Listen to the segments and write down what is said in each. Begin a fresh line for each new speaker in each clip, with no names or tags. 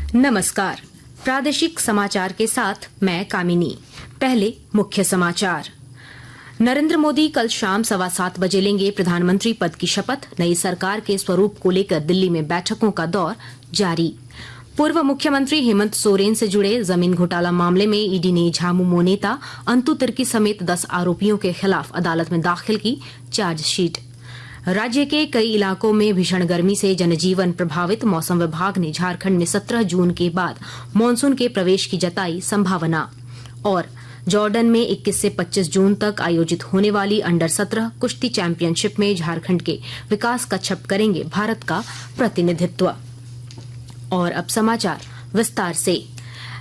नमस्कार, प्रादेशिक समाचार के साथ मैं कामिनी। पहले मुख्य समाचार। नरेंद्र मोदी कल शाम 7:15 बजे लेंगे प्रधानमंत्री पद की शपथ। नई सरकार के स्वरूप को लेकर दिल्ली में बैठकों का दौर जारी। पूर्व मुख्यमंत्री हेमंत सोरेन से जुड़े जमीन घोटाला मामले में ईडी ने झामुमो नेता अंतु तिर्की समेत 10 आरोपियों के खिलाफ अदालत में दाखिल की चार्जशीट। राज्य के कई इलाकों में भीषण गर्मी से जनजीवन प्रभावित। मौसम विभाग ने झारखंड में 17 जून के बाद मानसून के प्रवेश की जताई संभावना। और जॉर्डन में 21 से 25 जून तक आयोजित होने वाली अंडर 17 कुश्ती चैंपियनशिप में झारखंड के विकास कच्छप करेंगे भारत का प्रतिनिधित्व। और अब समाचार विस्तार से।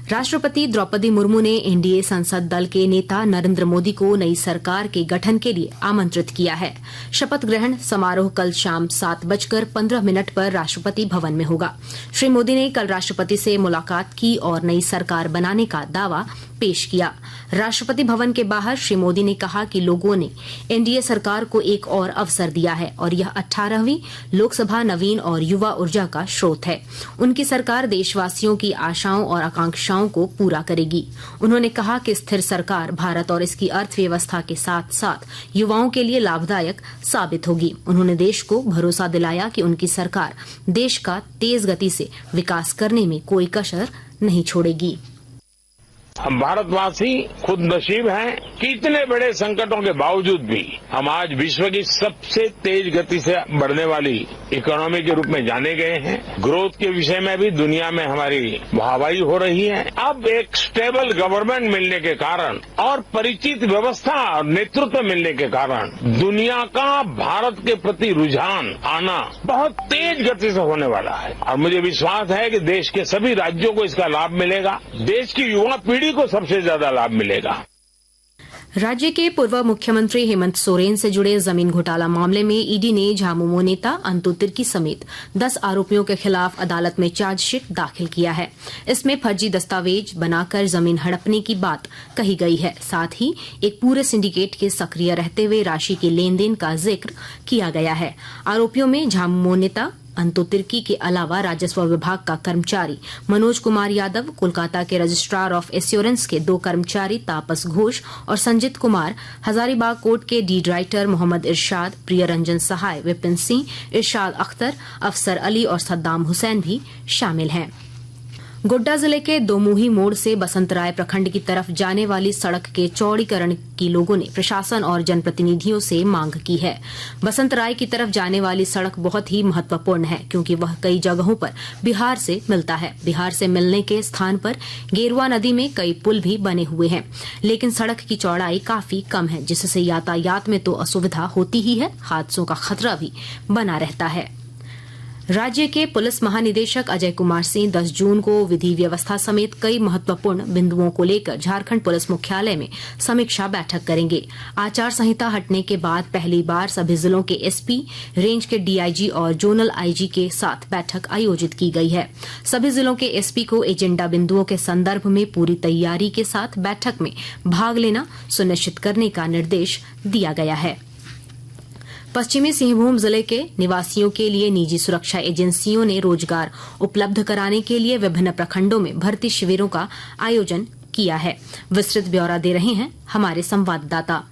राष्ट्रपति द्रौपदी मुर्मू ने एनडीए संसद दल के नेता नरेंद्र मोदी को नई सरकार के गठन के लिए आमंत्रित किया है। शपथ ग्रहण समारोह कल शाम 7:15 पर राष्ट्रपति भवन में होगा। श्री मोदी ने कल राष्ट्रपति से मुलाकात की और नई सरकार बनाने का दावा पेश किया। राष्ट्रपति भवन के बाहर श्री मोदी ने कहा कि लोगों ने एनडीए सरकार को एक और अवसर दिया है और यह 18वीं लोकसभा नवीन और युवा ऊर्जा का स्रोत है। उनकी सरकार देशवासियों की आशाओं और आकांक्षाओं को पूरा करेगी। उन्होंने कहा कि स्थिर सरकार भारत और इसकी अर्थव्यवस्था के साथ साथ युवाओं के लिए लाभदायक साबित होगी। उन्होंने देश को भरोसा दिलाया कि उनकी सरकार देश का तेज गति से विकास करने में कोई कसर नहीं छोड़ेगी।
हम भारतवासी खुद नसीब हैं कि इतने बड़े संकटों के बावजूद भी हम आज विश्व की सबसे तेज गति से बढ़ने वाली इकोनॉमी के रूप में जाने गए हैं। ग्रोथ के विषय में भी दुनिया में हमारी वाहवाही हो रही है। अब एक स्टेबल गवर्नमेंट मिलने के कारण और परिचित व्यवस्था और नेतृत्व मिलने के कारण दुनिया का भारत के प्रति रुझान आना बहुत तेज गति से होने वाला है और मुझे विश्वास है कि देश के सभी राज्यों को इसका लाभ मिलेगा। देश की युवा पीढ़ी को सबसे ज्यादा लाभ मिलेगा।
राज्य के पूर्व मुख्यमंत्री हेमंत सोरेन से जुड़े जमीन घोटाला मामले में ईडी ने झामुमो नेता अंतु तिर्की समेत 10 आरोपियों के खिलाफ अदालत में चार्जशीट दाखिल किया है। इसमें फर्जी दस्तावेज बनाकर जमीन हड़पने की बात कही गई है। साथ ही एक पूरे सिंडिकेट के सक्रिय रहते हुए राशि के लेन देन का जिक्र किया गया है। आरोपियों में झामुमो नेता अंतु तिर्की के अलावा राजस्व विभाग का कर्मचारी मनोज कुमार यादव, कोलकाता के रजिस्ट्रार ऑफ एश्योरेंस के 2 कर्मचारी तापस घोष और संजीत कुमार, हजारीबाग कोर्ट के डीड राइटर मोहम्मद इरशाद, प्रियरंजन सहाय, विपिन सिंह, इरशाद अख्तर, अफसर अली और सद्दाम हुसैन भी शामिल हैं। गोड्डा जिले के दोमुही मोड़ से बसंतराय प्रखंड की तरफ जाने वाली सड़क के चौड़ीकरण की लोगों ने प्रशासन और जनप्रतिनिधियों से मांग की है। बसंतराय की तरफ जाने वाली सड़क बहुत ही महत्वपूर्ण है क्योंकि वह कई जगहों पर बिहार से मिलता है। बिहार से मिलने के स्थान पर गेरुआ नदी में कई पुल भी बने हुए हैं, लेकिन सड़क की चौड़ाई काफी कम है, जिससे यातायात में तो असुविधा होती ही है, हादसों का खतरा भी बना रहता है। राज्य के पुलिस महानिदेशक अजय कुमार सिंह 10 जून को विधि व्यवस्था समेत कई महत्वपूर्ण बिंदुओं को लेकर झारखंड पुलिस मुख्यालय में समीक्षा बैठक करेंगे। आचार संहिता हटने के बाद पहली बार सभी जिलों के एसपी, रेंज के डीआईजी और जोनल आईजी के साथ बैठक आयोजित की गई है। सभी जिलों के एसपी को एजेंडा बिंदुओं के संदर्भ में पूरी तैयारी के साथ बैठक में भाग लेना सुनिश्चित करने का निर्देश दिया गया है। पश्चिमी सिंहभूम जिले के निवासियों के लिए निजी सुरक्षा एजेंसियों ने रोजगार उपलब्ध कराने के लिए विभिन्न प्रखंडों में भर्ती शिविरों का आयोजन किया है। विस्तृत ब्यौरा दे रहे हैं हमारे संवाददाता।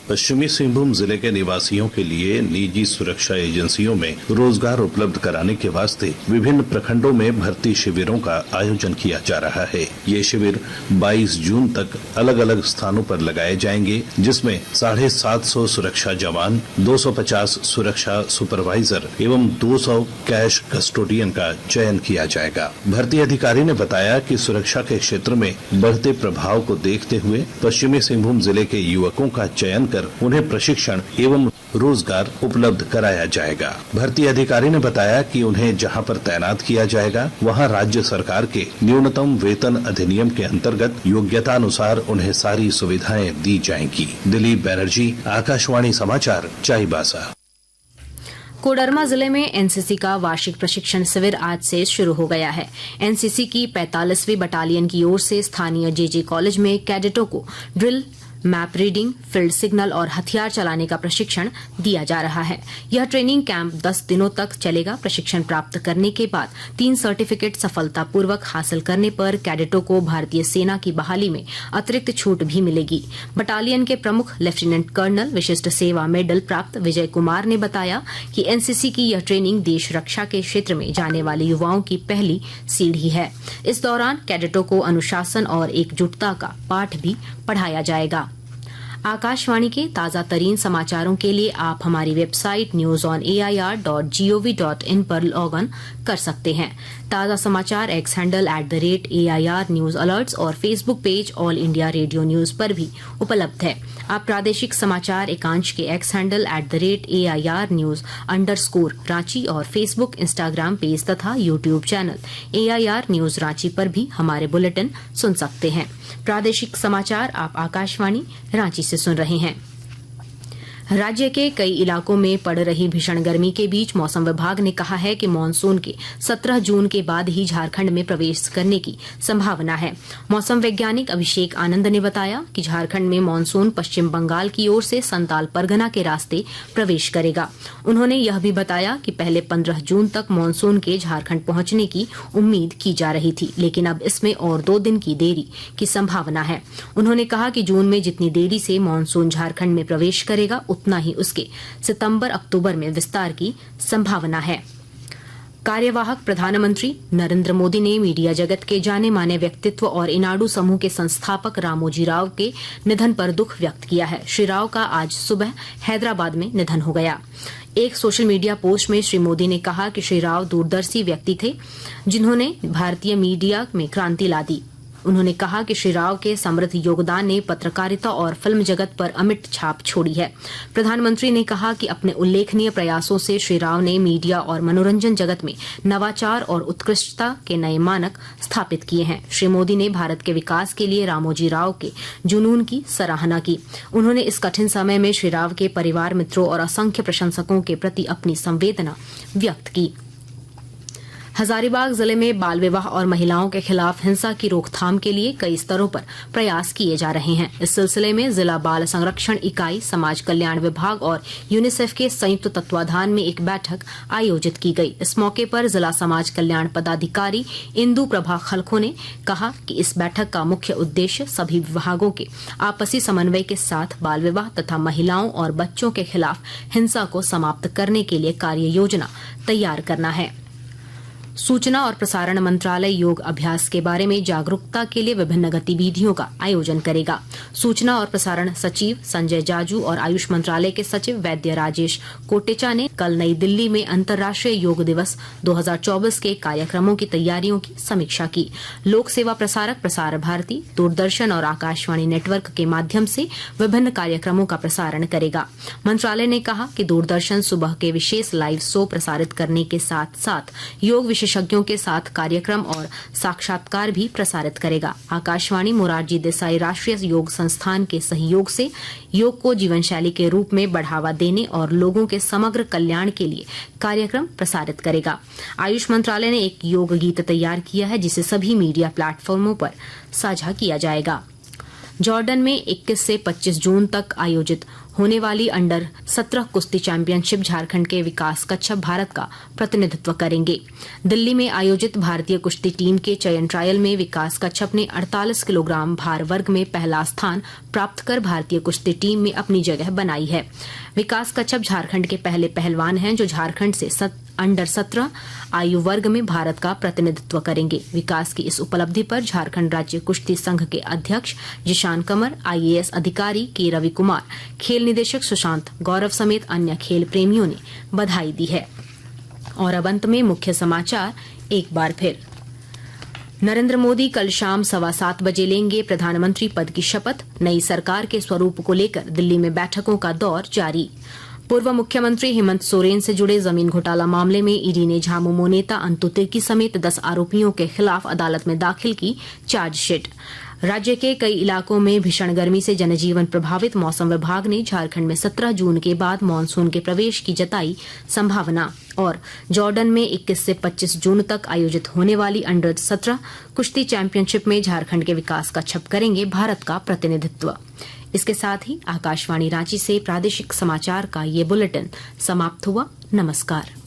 पश्चिमी सिंहभूम जिले के निवासियों के लिए निजी सुरक्षा एजेंसियों में रोजगार उपलब्ध कराने के वास्ते विभिन्न प्रखंडों में भर्ती शिविरों का आयोजन किया जा रहा है। ये शिविर 22 जून तक अलग अलग स्थानों पर लगाए जाएंगे, जिसमें 750 सुरक्षा जवान, 250 सुरक्षा सुपरवाइजर एवं 200 कैश कस्टोडियन का चयन किया जाएगा। भर्ती अधिकारी ने बताया कि सुरक्षा के क्षेत्र में बढ़ते प्रभाव को देखते हुए पश्चिमी सिंहभूम जिले के युवकों का चयन उन्हें प्रशिक्षण एवं रोजगार उपलब्ध कराया जाएगा। भर्ती अधिकारी ने बताया कि उन्हें जहां पर तैनात किया जाएगा वहां राज्य सरकार के न्यूनतम वेतन अधिनियम के अंतर्गत योग्यता अनुसार उन्हें सारी सुविधाएं दी जाएंगी। दिलीप बनर्जी, आकाशवाणी समाचार, चाईबासा।
कोडरमा जिले में एनसीसी का वार्षिक प्रशिक्षण शिविर आज से शुरू हो गया है। एनसीसी की 45वीं बटालियन की ओर से स्थानीय जेजे कॉलेज में कैडेटों को drill, map reading, field signal और हथियार चलाने का प्रशिक्षण दिया जा रहा है। यह ट्रेनिंग कैंप 10 दिनों तक चलेगा। प्रशिक्षण प्राप्त करने के बाद 3 सर्टिफिकेट सफलतापूर्वक हासिल करने पर कैडेटों को भारतीय सेना की बहाली में अतिरिक्त छूट भी मिलेगी। बटालियन के प्रमुख लेफ्टिनेंट कर्नल विशिष्ट सेवा मेडल प्राप्त विजय कुमार ने बताया कि एनसीसी की यह ट्रेनिंग देश रक्षा के क्षेत्र में जाने वाले युवाओं की पहली सीढ़ी है। इस दौरान कैडेटों को अनुशासन और एकजुटता का पाठ भी पढ़ाया जाएगा। आकाशवाणी के ताजा तरीन समाचारों के लिए आप हमारी वेबसाइट newsonair.gov.in पर लॉग ऑन कर सकते हैं। ताजा समाचार X handle @AIR news alerts और Facebook page All India Radio news पर भी उपलब्ध है। आप प्रादेशिक समाचार एकांश के X handle @AIR news _ Ranchi और फेसबुक, इंस्टाग्राम पेज तथा YouTube channel AIR news Ranchi पर भी हमारे बुलेटिन सुन सकते हैं। प्रादेशिक समाचार आप आकाशवाणी रांची से सुन रहे हैं। राज्य के कई इलाकों में पड़ रही भीषण गर्मी के बीच मौसम विभाग ने कहा है कि मानसून के 17 जून के बाद ही झारखंड में प्रवेश करने की संभावना है। मौसम वैज्ञानिक अभिषेक आनंद ने बताया कि झारखंड में मानसून पश्चिम बंगाल की ओर से संताल परगना के रास्ते प्रवेश करेगा। उन्होंने यह भी बताया कि पहले 15 जून तक मानसून के झारखंड पहुंचने की उम्मीद की जा रही थी, लेकिन अब इसमें और 2 दिन की देरी की संभावना है। उन्होंने कहा कि जून में जितनी देरी से मानसून झारखंड में प्रवेश करेगा उतना ही उसके सितंबर-अक्टूबर में विस्तार की संभावना है। कार्यवाहक प्रधानमंत्री नरेंद्र मोदी ने मीडिया जगत के जाने माने व्यक्तित्व और इनाडू समूह के संस्थापक रामोजी राव के निधन पर दुख व्यक्त किया है। श्री राव का आज सुबह हैदराबाद में निधन हो गया। एक सोशल मीडिया पोस्ट में श्री मोदी ने कहा कि श्री राव दूरदर्शी व्यक्ति थे जिन्होंने भारतीय मीडिया में क्रांति ला दी। उन्होंने कहा कि श्री राव के समृद्ध योगदान ने पत्रकारिता और फिल्म जगत पर अमिट छाप छोड़ी है। प्रधानमंत्री ने कहा कि अपने उल्लेखनीय प्रयासों से श्री राव ने मीडिया और मनोरंजन जगत में नवाचार और उत्कृष्टता के नए मानक स्थापित किए हैं। श्री मोदी ने भारत के विकास के लिए रामोजी राव के जुनून की सराहना की। उन्होंने इस कठिन समय में श्री राव के परिवार, मित्रों और असंख्य प्रशंसकों के प्रति अपनी संवेदना व्यक्त की। हजारीबाग जिले में बाल विवाह और महिलाओं के खिलाफ हिंसा की रोकथाम के लिए कई स्तरों पर प्रयास किए जा रहे हैं। इस सिलसिले में जिला बाल संरक्षण इकाई, समाज कल्याण विभाग और यूनिसेफ के संयुक्त तत्वाधान में एक बैठक आयोजित की गई। इस मौके पर जिला समाज कल्याण पदाधिकारी इंदु प्रभा खलखो ने कहा कि इस बैठक का मुख्य उद्देश्य सभी विभागों के आपसी समन्वय के साथ बाल विवाह तथा महिलाओं और बच्चों के खिलाफ हिंसा को समाप्त करने के लिए कार्य योजना तैयार करना है। सूचना और प्रसारण मंत्रालय योग अभ्यास के बारे में जागरूकता के लिए विभिन्न गतिविधियों का आयोजन करेगा। सूचना और प्रसारण सचिव संजय जाजू और आयुष मंत्रालय के सचिव वैद्य राजेश कोटेचा ने कल नई दिल्ली में अंतर्राष्ट्रीय योग दिवस 2024 के कार्यक्रमों की तैयारियों की समीक्षा की। लोक सेवा प्रसारक प्रसार भारती, दूरदर्शन और आकाशवाणी नेटवर्क के माध्यम से विभिन्न कार्यक्रमों का प्रसारण करेगा। मंत्रालय ने कहा कि दूरदर्शन सुबह के विशेष लाइव शो प्रसारित करने के साथ साथ योग विशेषज्ञों के साथ कार्यक्रम और साक्षात्कार भी प्रसारित करेगा। आकाशवाणी मोरारजी देसाई राष्ट्रीय योग संस्थान के सहयोग से योग को जीवनशैली के रूप में बढ़ावा देने और लोगों के समग्र कल्याण के लिए कार्यक्रम प्रसारित करेगा। आयुष मंत्रालय ने एक योग गीत तैयार किया है जिसे सभी मीडिया प्लेटफॉर्मों पर साझा किया जाएगा। जॉर्डन में 21 से 25 जून तक आयोजित होने वाली अंडर 17 कुश्ती चैंपियनशिप झारखंड के विकास कच्छप भारत का प्रतिनिधित्व करेंगे। दिल्ली में आयोजित भारतीय कुश्ती टीम के चयन ट्रायल में विकास कच्छप ने 48 किलोग्राम भार वर्ग में पहला स्थान प्राप्त कर भारतीय कुश्ती टीम में अपनी जगह बनाई है। विकास कच्छप झारखंड के पहले पहलवान हैं जो झारखंड से अंडर 17 आयु वर्ग में भारत का प्रतिनिधित्व करेंगे। विकास की इस उपलब्धि पर झारखंड राज्य कुश्ती संघ के अध्यक्ष जिशान कमर, IAS अधिकारी के रवि कुमार, खेल निदेशक सुशांत गौरव समेत अन्य खेल प्रेमियों ने बधाई दी है। और अब अंत में मुख्य समाचार एक बार फिर। नरेंद्र मोदी कल शाम 7:15 बजे लेंगे प्रधानमंत्री पद की शपथ। नई सरकार के स्वरूप को लेकर दिल्ली में बैठकों का दौर जारी। पूर्व मुख्यमंत्री हेमंत सोरेन से जुड़े जमीन घोटाला मामले में ईडी ने झामुमो नेता अंतु तिर्की समेत 10 आरोपियों के खिलाफ अदालत में दाखिल की चार्जशीट। राज्य के कई इलाकों में भीषण गर्मी से जनजीवन प्रभावित। मौसम विभाग ने झारखंड में 17 जून के बाद मानसून के प्रवेश की जताई संभावना। और जॉर्डन में 21 से 25 जून तक आयोजित होने वाली अंडर 17 कुश्ती चैंपियनशिप में झारखंड के विकास कच्छप करेंगे भारत का प्रतिनिधित्व। इसके साथ ही आकाशवाणी रांची से प्रादेशिक समाचार का ये बुलेटिन समाप्त हुआ। नमस्कार।